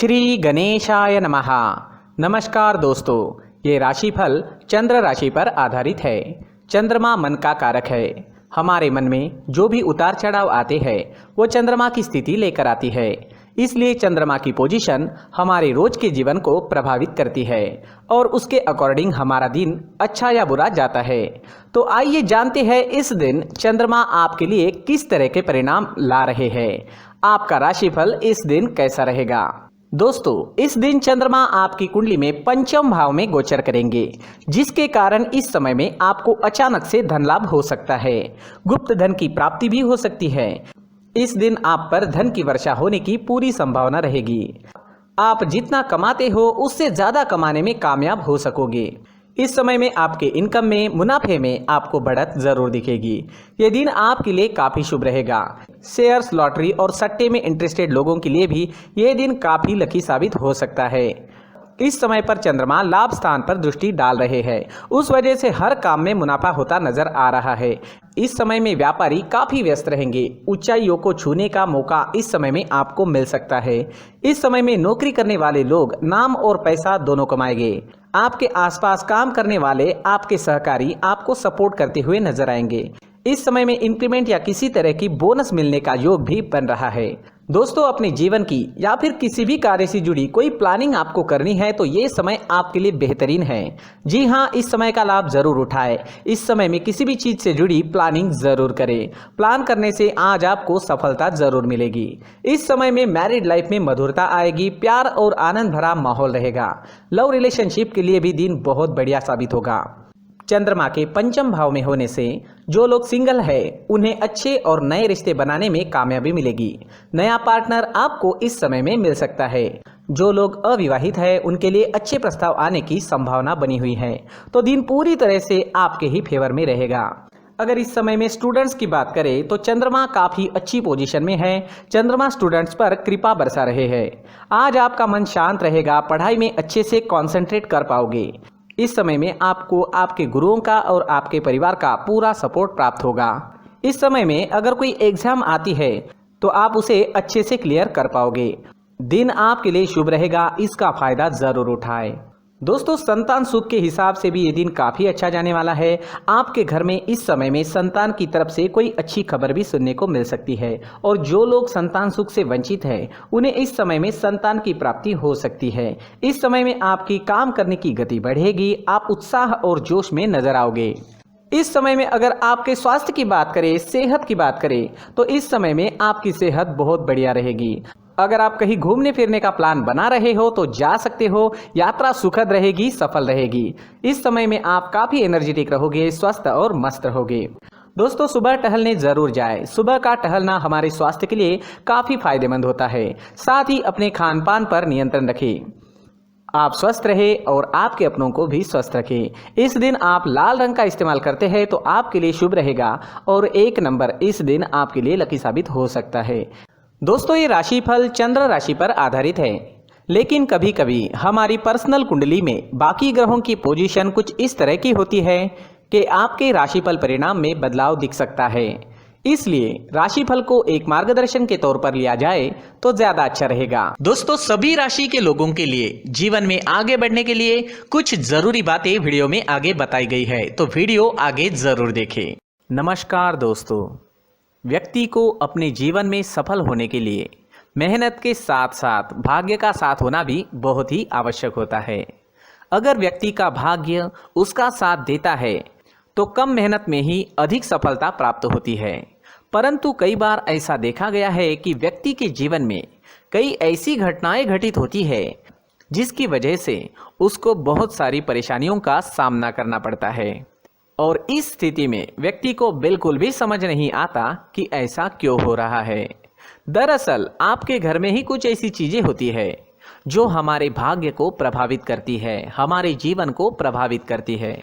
श्री गणेशाय नमः। नमस्कार दोस्तों, ये राशिफल चंद्र राशि पर आधारित है। चंद्रमा मन का कारक है। हमारे मन में जो भी उतार चढ़ाव आते हैं वो चंद्रमा की स्थिति लेकर आती है। इसलिए चंद्रमा की पोजीशन हमारे रोज के जीवन को प्रभावित करती है और उसके अकॉर्डिंग हमारा दिन अच्छा या बुरा जाता है। तो आइए जानते हैं इस दिन चंद्रमा आपके लिए किस तरह के परिणाम ला रहे हैं। आपका राशिफल इस दिन कैसा रहेगा। दोस्तों, इस दिन चंद्रमा आपकी कुंडली में पंचम भाव में गोचर करेंगे, जिसके कारण इस समय में आपको अचानक से धन लाभ हो सकता है। गुप्त धन की प्राप्ति भी हो सकती है। इस दिन आप पर धन की वर्षा होने की पूरी संभावना रहेगी। आप जितना कमाते हो उससे ज्यादा कमाने में कामयाब हो सकोगे। इस समय में आपके इनकम में, मुनाफे में आपको बढ़त जरूर दिखेगी। ये दिन आपके लिए काफी शुभ रहेगा। शेयर्स, लॉटरी और सट्टे में इंटरेस्टेड लोगों के लिए भी ये दिन काफी लकी साबित हो सकता है। इस समय पर चंद्रमा लाभ स्थान पर दृष्टि डाल रहे हैं, उस वजह से हर काम में मुनाफा होता नजर आ रहा है। इस समय में व्यापारी काफी व्यस्त रहेंगे। ऊंचाइयों को छूने का मौका इस समय में आपको मिल सकता है। इस समय में नौकरी करने वाले लोग नाम और पैसा दोनों कमाएंगे। आपके आसपास काम करने वाले आपके सहकारी आपको सपोर्ट करते हुए नजर आएंगे। इस समय में इंक्रीमेंट या किसी तरह की बोनस मिलने का योग भी बन रहा है। दोस्तों, अपने जीवन की या फिर किसी भी कार्य से जुड़ी कोई प्लानिंग आपको करनी है तो ये समय आपके लिए बेहतरीन है। जी हाँ, इस समय का लाभ जरूर उठाएं। इस समय में किसी भी चीज से जुड़ी प्लानिंग जरूर करें। प्लान करने से आज आपको सफलता जरूर मिलेगी। इस समय में मैरिड लाइफ में मधुरता आएगी। प्यार और आनंद भरा माहौल रहेगा। लव रिलेशनशिप के लिए भी दिन बहुत बढ़िया साबित होगा। चंद्रमा के पंचम भाव में होने से जो लोग सिंगल है उन्हें अच्छे और नए रिश्ते बनाने में कामयाबी मिलेगी। नया पार्टनर आपको इस समय में मिल सकता है। जो लोग अविवाहित है उनके लिए अच्छे प्रस्ताव आने की संभावना बनी हुई है। तो दिन पूरी तरह से आपके ही फेवर में रहेगा। अगर इस समय में स्टूडेंट्स की बात करें तो चंद्रमा काफी अच्छी पोजीशन में है। चंद्रमा स्टूडेंट्स पर कृपा बरसा रहे हैं। आज आपका मन शांत रहेगा। पढ़ाई में अच्छे से कॉन्सेंट्रेट कर पाओगे। इस समय में आपको आपके गुरुओं का और आपके परिवार का पूरा सपोर्ट प्राप्त होगा। इस समय में अगर कोई एग्जाम आती है तो आप उसे अच्छे से क्लियर कर पाओगे। दिन आपके लिए शुभ रहेगा, इसका फायदा जरूर उठाएं। दोस्तों, संतान सुख के हिसाब से भी ये दिन काफी अच्छा जाने वाला है। आपके घर में इस समय में संतान की तरफ से कोई अच्छी खबर भी सुनने को मिल सकती है और जो लोग संतान सुख से वंचित हैं उन्हें इस समय में संतान की प्राप्ति हो सकती है। इस समय में आपकी काम करने की गति बढ़ेगी। आप उत्साह और जोश में नजर आओगे। इस समय में अगर आपके स्वास्थ्य की बात करें, सेहत की बात करें तो इस समय में आपकी सेहत बहुत बढ़िया रहेगी। अगर आप कहीं घूमने फिरने का प्लान बना रहे हो तो जा सकते हो। यात्रा सुखद रहेगी, सफल रहेगी। इस समय में आप काफी एनर्जेटिक रहोगे, स्वस्थ और मस्त रहोगे। दोस्तों, सुबह टहलने जरूर जाएं। सुबह का टहलना हमारे स्वास्थ्य के लिए काफी फायदेमंद होता है। साथ ही अपने खान पान पर नियंत्रण रखें। आप स्वस्थ रहे और आपके अपनों को भी स्वस्थ रखें। इस दिन आप लाल रंग का इस्तेमाल करते हैं तो आपके लिए शुभ रहेगा और 1 नंबर इस दिन आपके लिए लकी साबित हो सकता है। दोस्तों, ये राशिफल चंद्र राशि पर आधारित है, लेकिन कभी कभी हमारी पर्सनल कुंडली में बाकी ग्रहों की पोजीशन कुछ इस तरह की होती है कि आपके राशिफल परिणाम में बदलाव दिख सकता है। इसलिए राशिफल को एक मार्गदर्शन के तौर पर लिया जाए तो ज्यादा अच्छा रहेगा। दोस्तों, सभी राशि के लोगों के लिए जीवन में आगे बढ़ने के लिए कुछ जरूरी बातें वीडियो में आगे बताई गई है, तो वीडियो आगे जरूर देखें। नमस्कार दोस्तों, व्यक्ति को अपने जीवन में सफल होने के लिए मेहनत के साथ साथ भाग्य का साथ होना भी बहुत ही आवश्यक होता है। अगर व्यक्ति का भाग्य उसका साथ देता है तो कम मेहनत में ही अधिक सफलता प्राप्त होती है। परंतु कई बार ऐसा देखा गया है कि व्यक्ति के जीवन में कई ऐसी घटनाएं घटित होती है जिसकी वजह से उसको बहुत सारी परेशानियों का सामना करना पड़ता है और इस स्थिति में व्यक्ति को बिल्कुल भी समझ नहीं आता कि ऐसा क्यों हो रहा है। दरअसल आपके घर में ही कुछ ऐसी चीजें होती है जो हमारे भाग्य को प्रभावित करती है, हमारे जीवन को प्रभावित करती है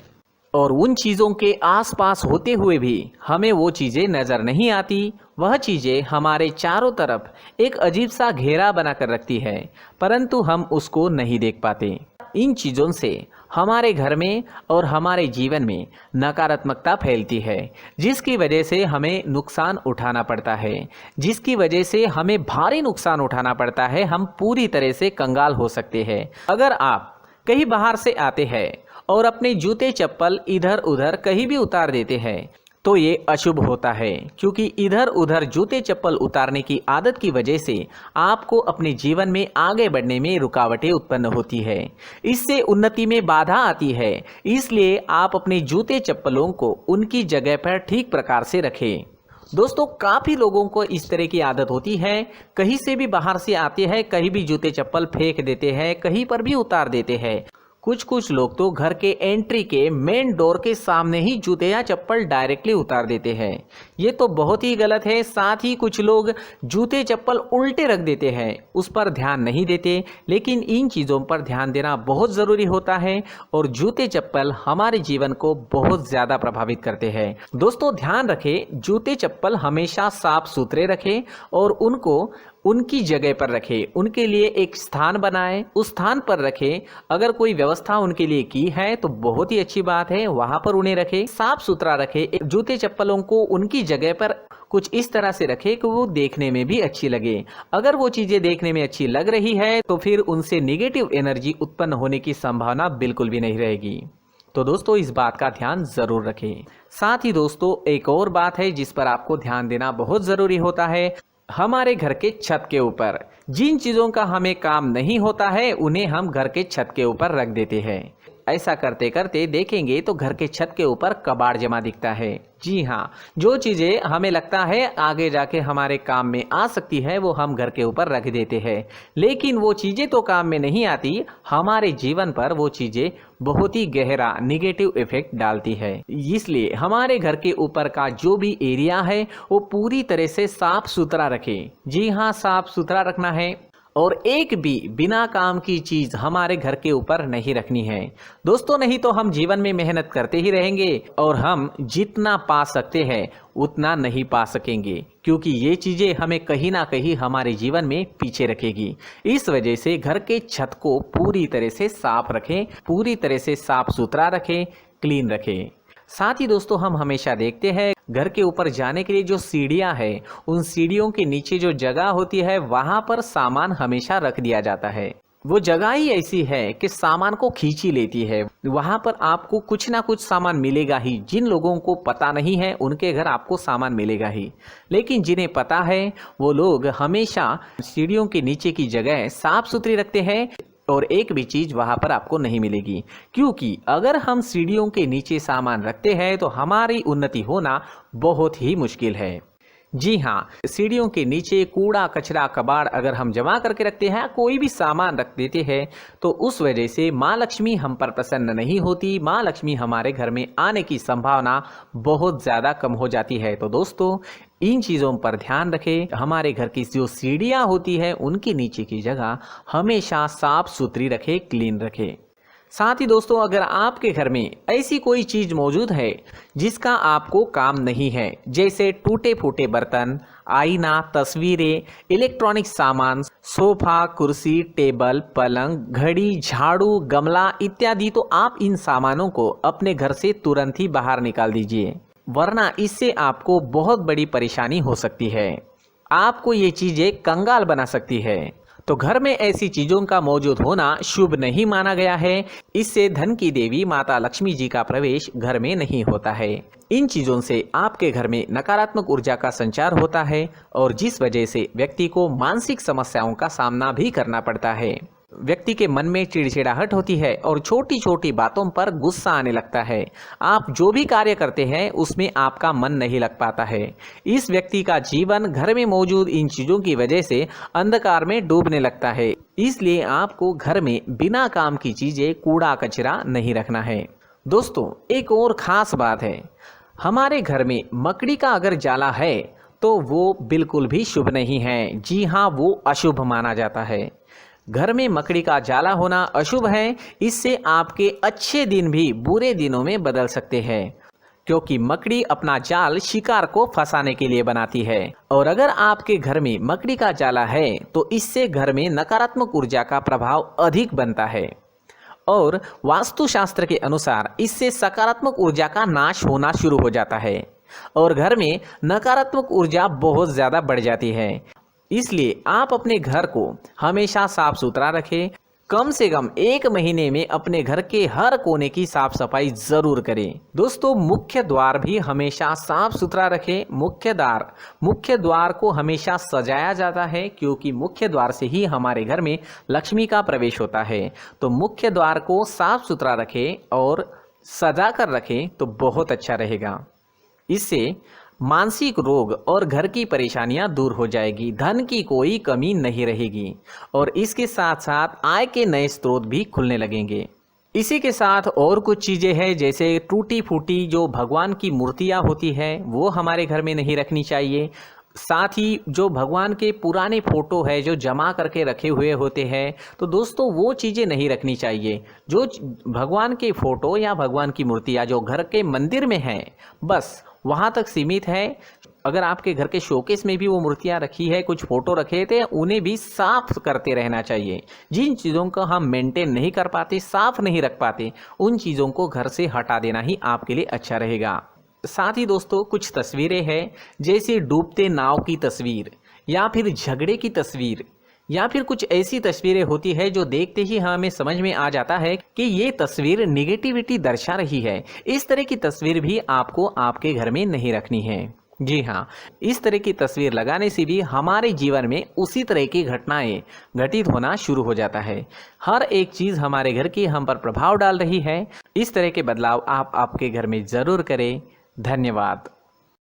और उन चीज़ों के आसपास होते हुए भी हमें वो चीज़ें नज़र नहीं आती। वह चीज़ें हमारे चारों तरफ एक अजीब सा घेरा बनाकर रखती है, परंतु हम उसको नहीं देख पाते। इन चीज़ों से हमारे घर में और हमारे जीवन में नकारात्मकता फैलती है, जिसकी वजह से हमें नुकसान उठाना पड़ता है, जिसकी वजह से हमें भारी नुकसान उठाना पड़ता है। हम पूरी तरह से कंगाल हो सकते हैं। अगर आप कहीं बाहर से आते हैं और अपने जूते चप्पल इधर उधर कहीं भी उतार देते हैं तो ये अशुभ होता है, क्योंकि इधर उधर जूते चप्पल उतारने की आदत की वजह से आपको अपने जीवन में आगे बढ़ने में रुकावटें उत्पन्न होती है। इससे उन्नति में बाधा आती है। इसलिए आप अपने जूते चप्पलों को उनकी जगह पर ठीक प्रकार से रखें। दोस्तों, काफ़ी लोगों को इस तरह की आदत होती है, कहीं से भी बाहर से आते हैं, कहीं भी जूते चप्पल फेंक देते हैं, कहीं पर भी उतार देते हैं। कुछ लोग तो घर के एंट्री के मेन डोर के सामने ही जूते या चप्पल डायरेक्टली उतार देते हैं। ये तो बहुत ही गलत है। साथ ही कुछ लोग जूते चप्पल उल्टे रख देते हैं, उस पर ध्यान नहीं देते। लेकिन इन चीज़ों पर ध्यान देना बहुत ज़रूरी होता है और जूते चप्पल हमारे जीवन को बहुत ज़्यादा प्रभावित करते हैं। दोस्तों, ध्यान रखें, जूते चप्पल हमेशा साफ सुथरे रखें और उनको उनकी जगह पर रखें। उनके लिए एक स्थान बनाएं, उस स्थान पर रखें। अगर कोई व्यवस्था उनके लिए की है तो बहुत ही अच्छी बात है, वहां पर उन्हें रखें, साफ सुथरा रखें। जूते चप्पलों को उनकी जगह पर कुछ इस तरह से रखें कि वो देखने में भी अच्छी लगे। अगर वो चीज़ें देखने में अच्छी लग रही है तो फिर उनसे निगेटिव एनर्जी उत्पन्न होने की संभावना बिल्कुल भी नहीं रहेगी। तो दोस्तों, इस बात का ध्यान ज़रूर रखें। साथ ही दोस्तों, एक और बात है जिस पर आपको ध्यान देना बहुत ज़रूरी होता है। हमारे घर के छत के ऊपर जिन चीज़ों का हमें काम नहीं होता है उन्हें हम घर के छत के ऊपर रख देते हैं। ऐसा करते करते देखेंगे तो घर के छत के ऊपर कबाड़ जमा दिखता है। जी हाँ, जो चीज़ें हमें लगता है आगे जाके हमारे काम में आ सकती है वो हम घर के ऊपर रख देते हैं, लेकिन वो चीज़ें तो काम में नहीं आती। हमारे जीवन पर वो चीज़ें बहुत ही गहरा निगेटिव इफेक्ट डालती है। इसलिए हमारे घर के ऊपर का जो भी एरिया है वो पूरी तरह से साफ सुथरा रखें। जी हाँ, साफ सुथरा रखना है और एक भी बिना काम की चीज हमारे घर के ऊपर नहीं रखनी है। दोस्तों, नहीं तो हम जीवन में मेहनत करते ही रहेंगे और हम जितना पा सकते हैं उतना नहीं पा सकेंगे, क्योंकि ये चीजें हमें कहीं ना कहीं हमारे जीवन में पीछे रखेगी। इस वजह से घर के छत को पूरी तरह से साफ रखें, पूरी तरह से साफ सुथरा रखें, क्लीन रखें। साथ ही दोस्तों, हम हमेशा देखते हैं घर के ऊपर जाने के लिए जो सीढ़ियां हैं, उन सीढ़ियों के नीचे जो जगह होती है वहां पर सामान हमेशा रख दिया जाता है। वो जगह ही ऐसी है कि सामान को खींच ही लेती है। वहां पर आपको कुछ ना कुछ सामान मिलेगा ही। जिन लोगों को पता नहीं है उनके घर आपको सामान मिलेगा ही, लेकिन जिन्हें पता है वो लोग हमेशा सीढ़ियों के नीचे की जगह साफ सुथरी रखते हैं और एक भी चीज वहां पर आपको नहीं मिलेगी। क्योंकि अगर हम सीढ़ियों के नीचे सामान रखते हैं तो हमारी उन्नति होना बहुत ही मुश्किल है। जी हाँ, सीढ़ियों के नीचे कूड़ा कचरा कबाड़ अगर हम जमा करके रखते हैं, कोई भी सामान रख देते हैं, तो उस वजह से माँ लक्ष्मी हम पर प्रसन्न नहीं होती। माँ लक्ष्मी हमारे घर में आने की संभावना बहुत ज़्यादा कम हो जाती है। तो दोस्तों, इन चीज़ों पर ध्यान रखें। हमारे घर की जो सीढ़ियाँ होती है उनके नीचे की जगह हमेशा साफ सुथरी रखें, क्लीन रखें। साथ ही दोस्तों, अगर आपके घर में ऐसी कोई चीज़ मौजूद है जिसका आपको काम नहीं है, जैसे टूटे फूटे बर्तन, आईना, तस्वीरें, इलेक्ट्रॉनिक सामान, सोफा, कुर्सी, टेबल, पलंग, घड़ी, झाड़ू, गमला इत्यादि, तो आप इन सामानों को अपने घर से तुरंत ही बाहर निकाल दीजिए, वरना इससे आपको बहुत बड़ी परेशानी हो सकती है। आपको ये चीज़ें कंगाल बना सकती है। तो घर में ऐसी चीजों का मौजूद होना शुभ नहीं माना गया है। इससे धन की देवी माता लक्ष्मी जी का प्रवेश घर में नहीं होता है। इन चीजों से आपके घर में नकारात्मक ऊर्जा का संचार होता है और जिस वजह से व्यक्ति को मानसिक समस्याओं का सामना भी करना पड़ता है। व्यक्ति के मन में चिड़चिड़ाहट होती है और छोटी छोटी बातों पर गुस्सा आने लगता है। आप जो भी कार्य करते हैं उसमें आपका मन नहीं लग पाता है। इस व्यक्ति का जीवन घर में मौजूद इन चीज़ों की वजह से अंधकार में डूबने लगता है। इसलिए आपको घर में बिना काम की चीज़ें, कूड़ा कचरा नहीं रखना है। दोस्तों, एक और ख़ास बात है, हमारे घर में मकड़ी का अगर जाला है तो वो बिल्कुल भी शुभ नहीं है। जी हाँ, वो अशुभ माना जाता है। घर में मकड़ी का जाला होना अशुभ है। इससे आपके अच्छे दिन भी बुरे दिनों में बदल सकते हैं, क्योंकि मकड़ी अपना जाल शिकार को फंसाने के लिए बनाती है। और अगर आपके घर में मकड़ी का जाला है तो इससे घर में नकारात्मक ऊर्जा का प्रभाव अधिक बनता है और वास्तुशास्त्र के अनुसार इससे सकारात्मक ऊर्जा का नाश होना शुरू हो जाता है और घर में नकारात्मक ऊर्जा बहुत ज़्यादा बढ़ जाती है। इसलिए आप अपने घर को हमेशा साफ सुथरा रखें। कम से कम 1 महीने में अपने घर के हर कोने की साफ सफाई जरूर करें। दोस्तों, मुख्य द्वार भी हमेशा साफ सुथरा रखें। मुख्य द्वार को हमेशा सजाया जाता है क्योंकि मुख्य द्वार से ही हमारे घर में लक्ष्मी का प्रवेश होता है। तो मुख्य द्वार को साफ सुथरा रखें और सजा कर रखें तो बहुत अच्छा रहेगा। इससे मानसिक रोग और घर की परेशानियां दूर हो जाएगी, धन की कोई कमी नहीं रहेगी और इसके साथ साथ आय के नए स्रोत भी खुलने लगेंगे। इसी के साथ और कुछ चीज़ें हैं, जैसे टूटी फूटी जो भगवान की मूर्तियां होती है वो हमारे घर में नहीं रखनी चाहिए। साथ ही जो भगवान के पुराने फोटो है जो जमा करके रखे हुए होते हैं, तो दोस्तों वो चीज़ें नहीं रखनी चाहिए। जो भगवान के फोटो या भगवान की मूर्तियाँ जो घर के मंदिर में हैं बस वहाँ तक सीमित है। अगर आपके घर के शोकेस में भी वो मूर्तियाँ रखी है, कुछ फोटो रखे थे, उन्हें भी साफ करते रहना चाहिए। जिन चीज़ों को हम मेंटेन नहीं कर पाते, साफ नहीं रख पाते, उन चीज़ों को घर से हटा देना ही आपके लिए अच्छा रहेगा। साथ ही दोस्तों कुछ तस्वीरें हैं, जैसे डूबते नाव की तस्वीर या फिर झगड़े की तस्वीर या फिर कुछ ऐसी तस्वीरें होती है जो देखते ही हमें समझ में आ जाता है कि ये तस्वीर निगेटिविटी दर्शा रही है। इस तरह की तस्वीर भी आपको आपके घर में नहीं रखनी है। जी हाँ, इस तरह की तस्वीर लगाने से भी हमारे जीवन में उसी तरह की घटनाएं घटित होना शुरू हो जाता है। हर एक चीज़ हमारे घर की हम पर प्रभाव डाल रही है। इस तरह के बदलाव आप आपके घर में ज़रूर करें। धन्यवाद।